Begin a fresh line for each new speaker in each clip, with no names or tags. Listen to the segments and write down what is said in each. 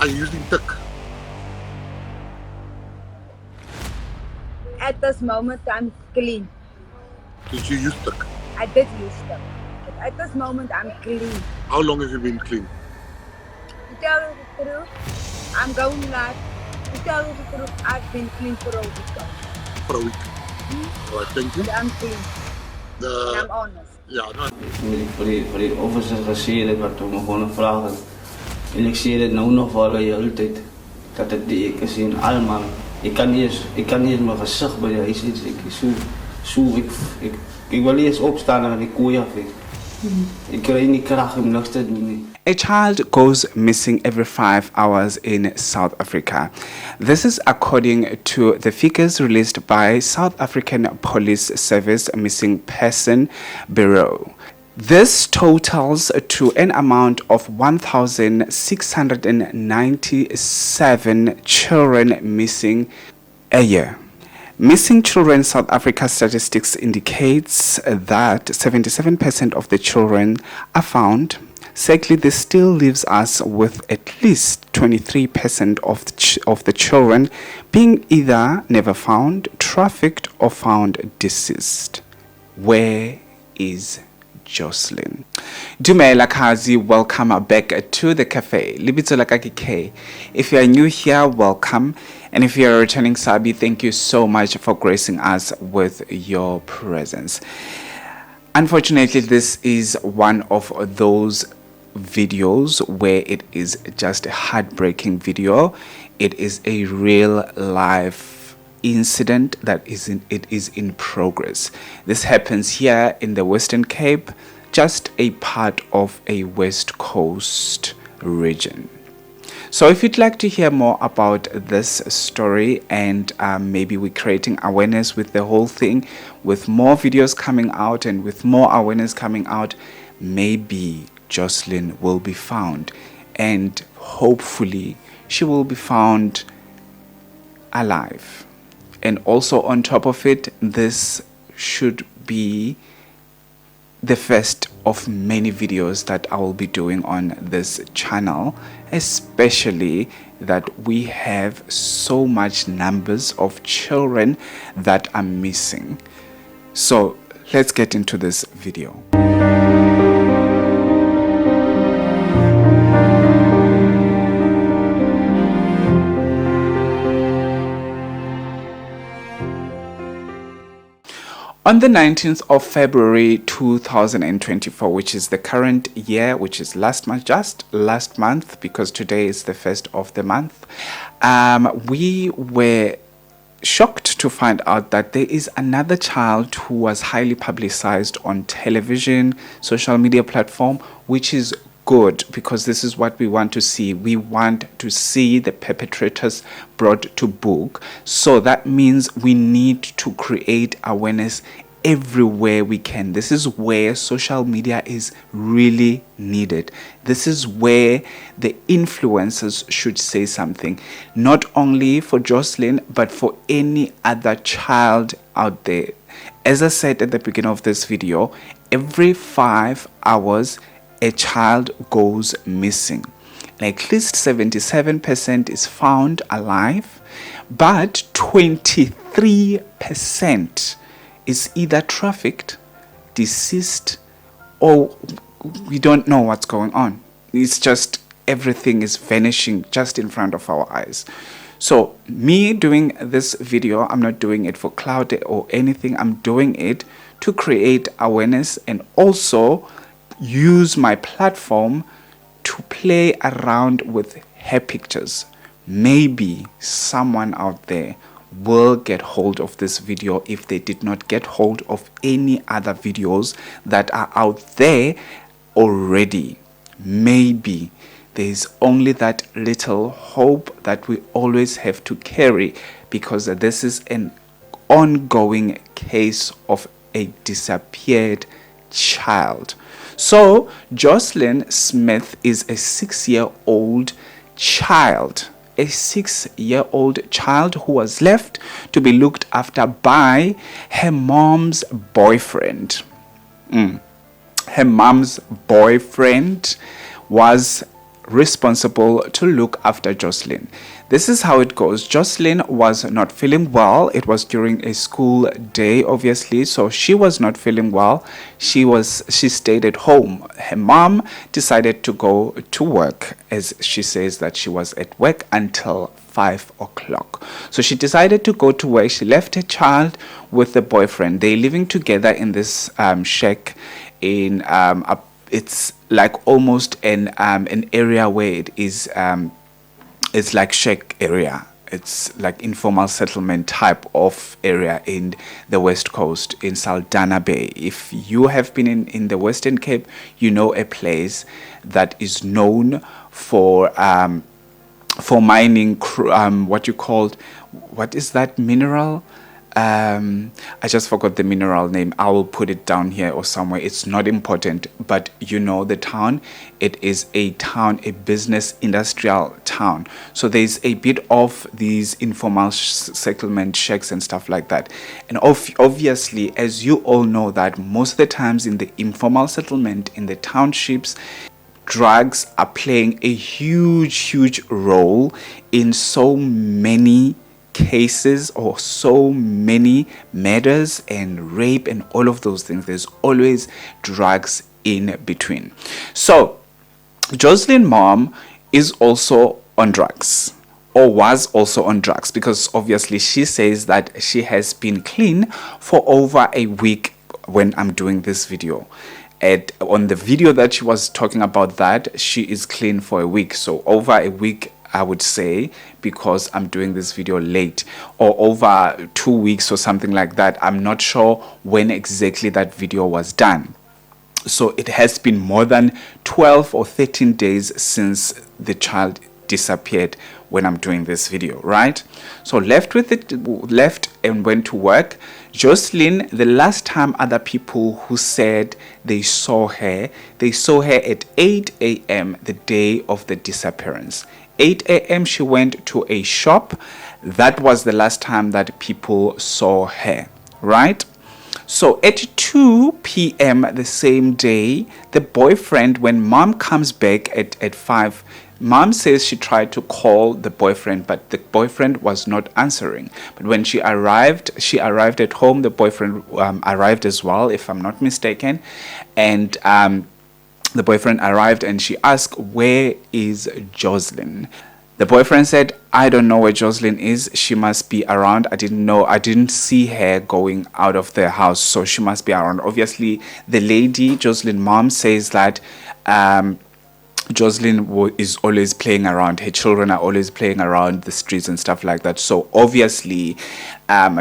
Are you using tik?
At this moment, I'm clean.
Did you use tik?
I did use them. But at this moment, I'm clean.
How long have you been clean?
To tell you the truth, I'm going like, to tell you the truth, I've been clean for a week.
For a week. Alright, thank you.
But I'm clean. And I'm honest.
Ja, nou.
Voor die officer gezien het wat we gewoon vragen. En ik zie het nou nog voor de hele tijd. Dat het die ik zie allemaal. Ik kan niet eens mijn gezicht bij je zien. Ik wil niet eens opstaan en ik koeien af. Ik krijg niet kracht om niks te doen.
A child goes missing every 5 hours in South Africa. This is according to the figures released by South African Police Service Missing Person Bureau. This totals to an amount of 1,697 children missing a year. Missing Children South Africa statistics indicates that 77% of the children are found. Sadly, this still leaves us with at least 23% of the children being either never found, trafficked, or found deceased. Where is Joslin? Dumela Kazi, welcome back to the cafe. Libito Lakaki. If you are new here, welcome. And if you are a returning Sabi, thank you so much for gracing us with your presence. Unfortunately, this is one of those videos where it is just a heartbreaking video. It is a real life incident that is in progress. This happens here in the Western Cape, just a part of a West Coast region. So if you'd like to hear more about this story and maybe we're creating awareness with the whole thing, with more videos coming out and with more awareness coming out, maybe Joslin will be found, and hopefully she will be found alive. And also on top of it, this should be the first of many videos that I will be doing on this channel, especially that we have so much numbers of children that are missing. So let's get into this video. On the 19th of February 2024, which is the current year, which is last month, just last month, because today is the first of the month, we were shocked to find out that there is another child who was highly publicized on television, social media platform, which is good, because this is what we want to see. We want to see the perpetrators brought to book. So that means we need to create awareness everywhere we can. This is where social media is really needed. This is where the influencers should say something, not only for Joslin, but for any other child out there. As I said at the beginning of this video, every 5 hours a child goes missing. At least 77% is found alive, but 23% is either trafficked, deceased, or we don't know what's going on. It's just everything is vanishing just in front of our eyes. So me doing this video, I'm not doing it for clout or anything. I'm doing it to create awareness and also use my platform to play around with her pictures. Maybe someone out there will get hold of this video if they did not get hold of any other videos that are out there already. Maybe there's only that little hope that we always have to carry, because this is an ongoing case of a disappeared child. So Joslin Smith is a 6-year-old child. A 6-year-old child who was left to be looked after by her mom's boyfriend. Her mom's boyfriend was responsible to look after Joslin. This is how it goes. Joslin was not feeling well. It was during a school day, obviously, so she was not feeling well. She stayed at home. Her mom decided to go to work, as she says that she was at work until 5 o'clock. So she decided to go to work. She left her child with the boyfriend. They're living together in this shack in it's like almost an area where it is it's like shack area. It's like informal settlement type of area in the West Coast in Saldanah Bay. If you have been in the Western Cape, you know a place that is known for mining what is that mineral? I just forgot the mineral name. I will put it down here or somewhere. It's not important, but you know the town. It is a town, a business industrial town. So there's a bit of these informal settlement shacks and stuff like that. And obviously, as you all know, that most of the times in the informal settlement, in the townships, drugs are playing a huge role in so many cases or so many murders and rape and all of those things. There's always drugs in between. So Joslin mom is also on drugs, or was also on drugs, because obviously she says that she has been clean for over a week when I'm doing this video. On the video that she was talking about, that she is clean for a week. So over a week, I would say, because I'm doing this video late, or over 2 weeks or something like that. I'm not sure when exactly that video was done. So it has been more than 12 or 13 days since the child disappeared when I'm doing this video, right? So left and went to work. Joslin, the last time other people who said they saw her at 8 a.m. the day of the disappearance. 8 a.m. she went to a shop. That was the last time that people saw her, right? So at 2 p.m. the same day, the boyfriend, when mom comes back at 5, mom says she tried to call the boyfriend, but the boyfriend was not answering. But when she arrived at home, the boyfriend arrived as well, if I'm not mistaken. And the boyfriend arrived and she asked, "Where is Joslin?" The boyfriend said, "I don't know where Joslin is. She must be around. I didn't see her going out of the house, so she must be around." Obviously, the lady, Joslin mom, says that Joslin is always playing around. Her children are always playing around the streets and stuff like that. So obviously,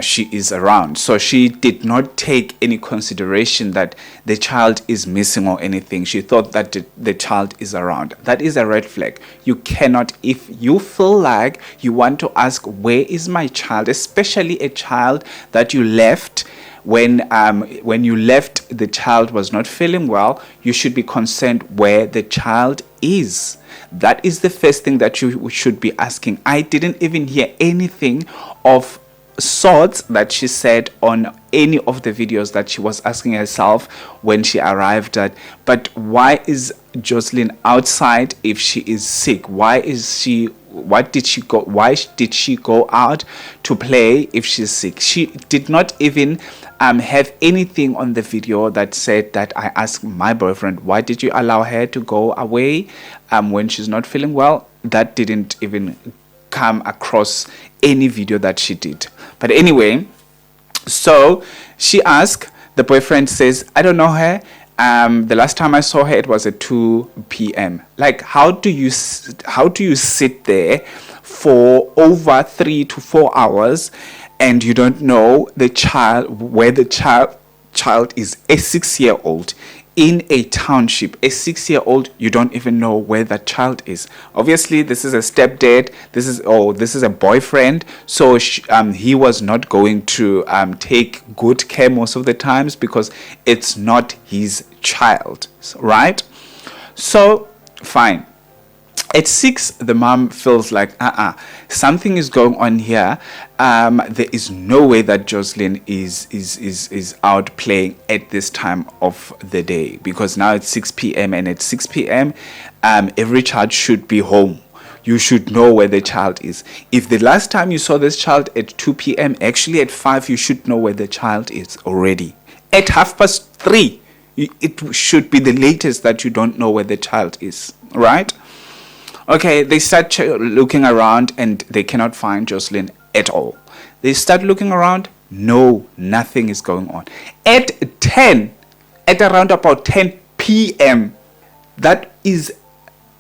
she is around. So she did not take any consideration that the child is missing or anything. She thought that the child is around. That is a red flag. You cannot, if you feel like you want to ask, "Where is my child?" especially a child that you left when you left, the child was not feeling well, you should be concerned where the child is. That is the first thing that you should be asking. I didn't even hear anything of sorts that she said on any of the videos that she was asking herself when she arrived at. But why is Joslin outside if she is sick? Why did she go out to play if she's sick? She did not even have anything on the video that said that I asked my boyfriend, "Why did you allow her to go away when she's not feeling well?" That didn't even come across any video that she did. But anyway, so she asked, the boyfriend says, "I don't know her. The last time I saw her, it was at 2 p.m. Like, how do you sit there for over 3 to 4 hours and you don't know the child, where the child is? A 6-year-old in a township, a 6-year-old, you don't even know where that child is. Obviously, this is a stepdad. This is a boyfriend. So he was not going to take good care most of the times because it's not his child, right? So fine. At 6, the mom feels like, something is going on here. There is no way that Joslin is out playing at this time of the day, because now it's 6 p.m. and at 6 p.m. Every child should be home. You should know where the child is. If the last time you saw this child at 2 p.m., actually at 5, you should know where the child is already. At 3:30, it should be the latest that you don't know where the child is, right? Okay, they start looking around and they cannot find Joslin at all. They start looking around. No, nothing is going on. At around about 10 p.m., that is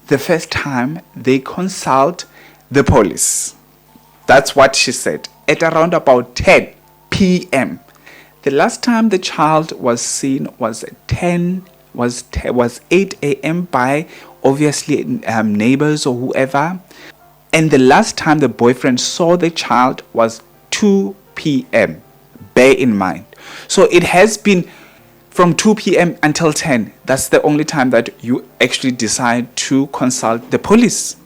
the first time they consult the police. That's what she said. At around about 10 p.m. The last time the child was seen was 8 a.m. by obviously neighbors or whoever. And the last time the boyfriend saw the child was 2 p.m. Bear in mind. So it has been from 2 p.m. until 10. That's the only time that you actually decide to consult the police.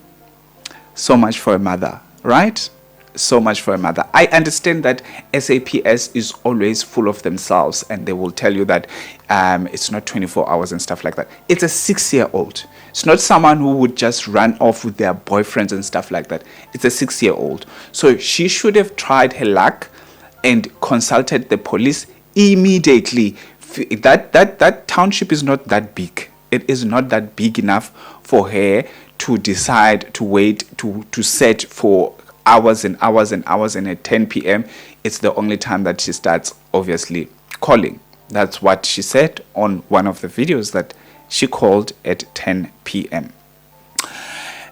So much for a mother, right? So much for a mother. I understand that SAPS is always full of themselves and they will tell you that it's not 24 hours and stuff like that. It's a 6-year-old. It's not someone who would just run off with their boyfriends and stuff like that. It's a 6-year-old. So she should have tried her luck and consulted the police immediately. That township is not that big. It is not that big enough for her to decide to wait to set for hours and hours and hours, and at 10 p.m. it's the only time that she starts obviously calling. That's what she said on one of the videos, that she called at 10 p.m.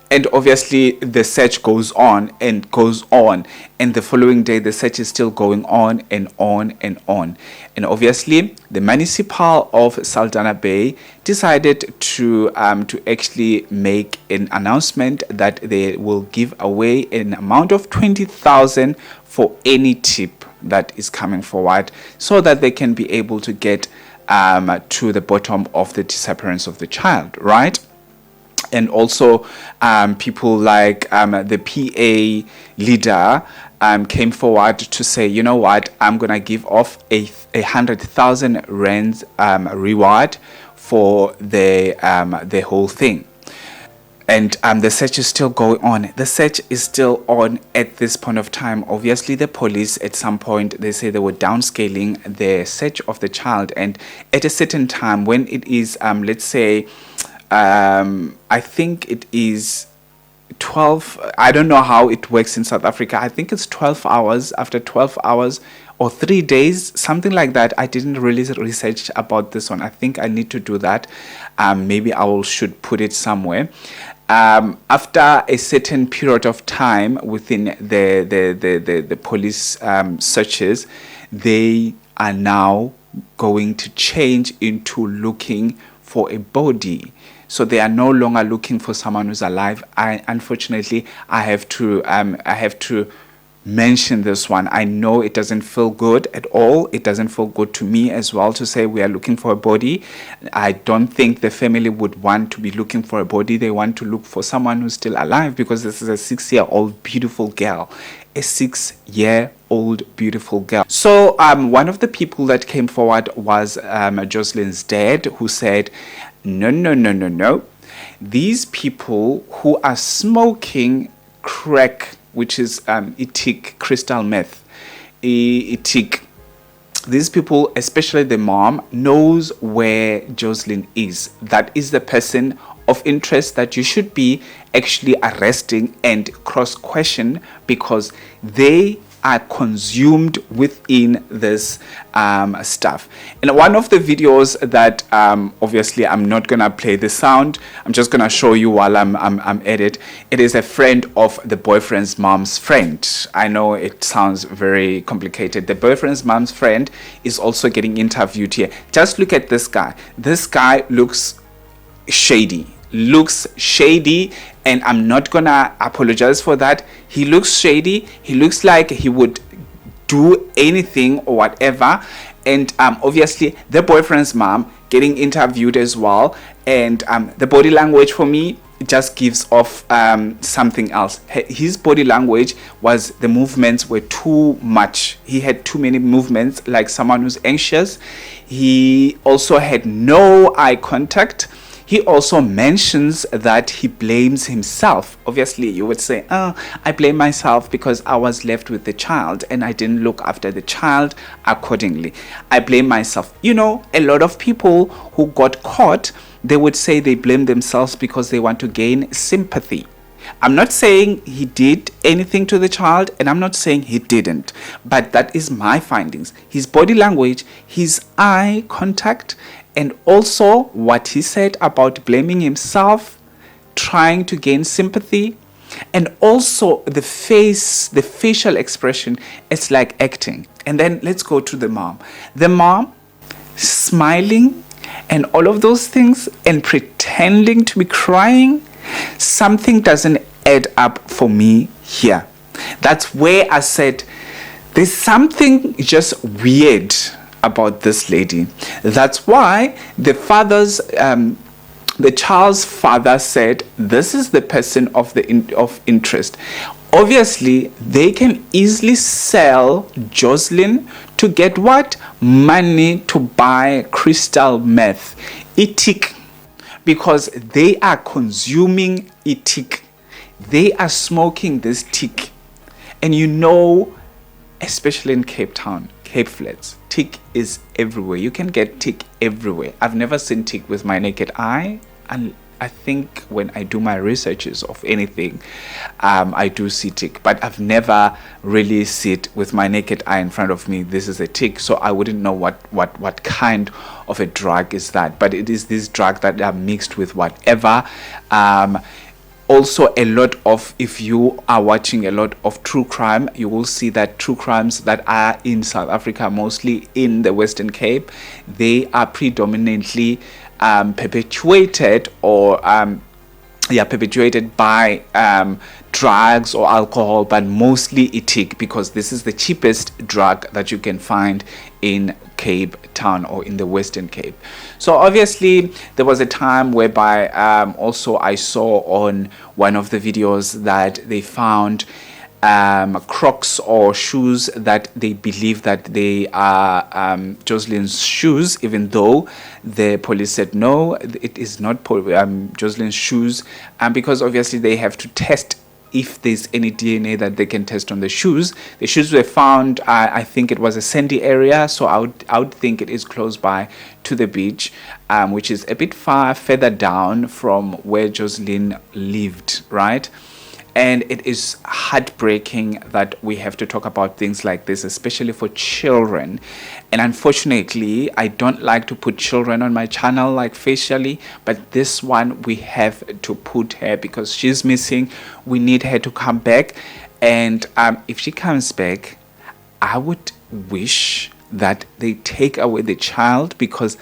And obviously the search goes on and goes on, and the following day the search is still going on and on and on. And obviously the municipal of Saldanah Bay decided to actually make an announcement that they will give away an amount of 20,000 for any tip that is coming forward, so that they can be able to get to the bottom of the disappearance of the child, right? And also people like the PA leader came forward to say, you know what, I'm gonna give off a 100,000 rands reward for the whole thing. And the search is still going on. The search is still on at this point of time. Obviously, the police at some point, they say they were downscaling the search of the child. And at a certain time, when it is, let's say, I think it is 12. I don't know how it works in South Africa. I think it's 12 hours. After 12 hours or 3 days, something like that. I didn't really research about this one. I think I need to do that. Maybe should put it somewhere. After a certain period of time within the police searches, they are now going to change into looking for a body. So they are no longer looking for someone who's alive. Unfortunately, I have to mention this one. I know it doesn't feel good at all. It doesn't feel good to me as well to say we are looking for a body. I don't think the family would want to be looking for a body. They want to look for someone who's still alive, because this is a 6-year-old beautiful girl. A 6-year-old beautiful girl. So one of the people that came forward was Joslin's dad, who said, no. These people who are smoking crack, which is etic crystal meth, etic. These people, especially the mom, knows where Joslin is. That is the person of interest that you should be actually arresting and cross-question, because they are consumed within this stuff. And one of the videos that obviously I'm not gonna play the sound, I'm just gonna show you while I'm at it. It is a friend of the boyfriend's mom's friend. I know it sounds very complicated. The boyfriend's mom's friend is also getting interviewed here. Just look at this guy. This guy looks shady. And I'm not gonna apologize for that. He looks shady. He looks like he would do anything or whatever. And obviously the boyfriend's mom getting interviewed as well. And the body language for me, just gives off something else. His body language was, the movements were too much. He had too many movements, like someone who's anxious. He also had no eye contact. He also mentions that he blames himself. Obviously, you would say, oh, I blame myself because I was left with the child and I didn't look after the child accordingly. I blame myself. You know, a lot of people who got caught, they would say they blame themselves because they want to gain sympathy. I'm not saying he did anything to the child, and I'm not saying he didn't, but that is my findings. His body language, his eye contact, and also what he said about blaming himself, trying to gain sympathy, and also the facial expression, it's like acting. And then let's go to the mom. The mom smiling and all of those things and pretending to be crying, something doesn't add up for me here. That's where I said there's something just weird about this lady. That's why the child's father said this is the person of interest. Obviously, they can easily sell Joslin to get what? Money to buy crystal meth, itik, because they are consuming itik. They are smoking this tick. And you know, especially in Cape Town, Cape Flats, tick is everywhere. You can get tick everywhere. I've never seen tick with my naked eye, and I think when I do my researches of anything, I do see tick, but I've never really seen it with my naked eye in front of me. This is a tick, so I wouldn't know what kind of a drug is that, but it is this drug that are mixed with whatever. Also, a lot of, if you are watching a lot of true crime, you will see that true crimes that are in South Africa, mostly in the Western Cape, they are predominantly perpetuated or perpetuated by drugs or alcohol, but mostly itik, because this is the cheapest drug that you can find in Cape Town or in the Western Cape. So obviously there was a time whereby also I saw on one of the videos that they found Crocs or shoes that they believe that they are Joslin's shoes, even though the police said no, it is not Joslin's shoes, because obviously they have to test if there's any DNA that they can test on the shoes. The shoes were found, I think it was a sandy area, so I would think it is close by to the beach, which is a bit further down from where Joslin lived, right? And it is heartbreaking that we have to talk about things like this, especially for children. And unfortunately, I don't like to put children on my channel like facially, but this one we have to put her because she's missing. We need her to come back. And if she comes back, I would wish that they take away the child, because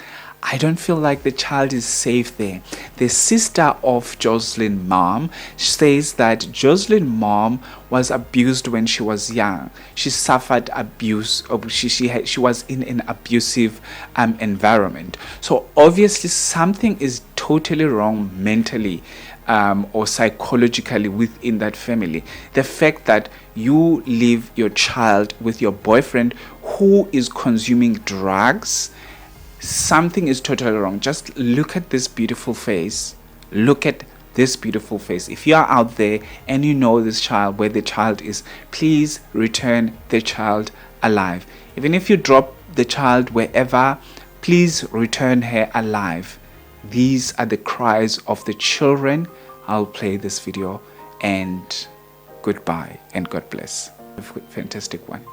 I don't feel like the child is safe there. The sister of Joslin mom says that Joslin mom was abused when she was young. She suffered abuse. She was in an abusive environment. So obviously something is totally wrong mentally or psychologically within that family. The fact that you leave your child with your boyfriend who is consuming drugs, something is totally wrong. Just look at this beautiful face. Look at this beautiful face. If you are out there and you know this child, where the child is, please return the child alive. Even if you drop the child wherever, please return her alive. These are the cries of the children. I'll play this video, and goodbye and God bless. A fantastic one.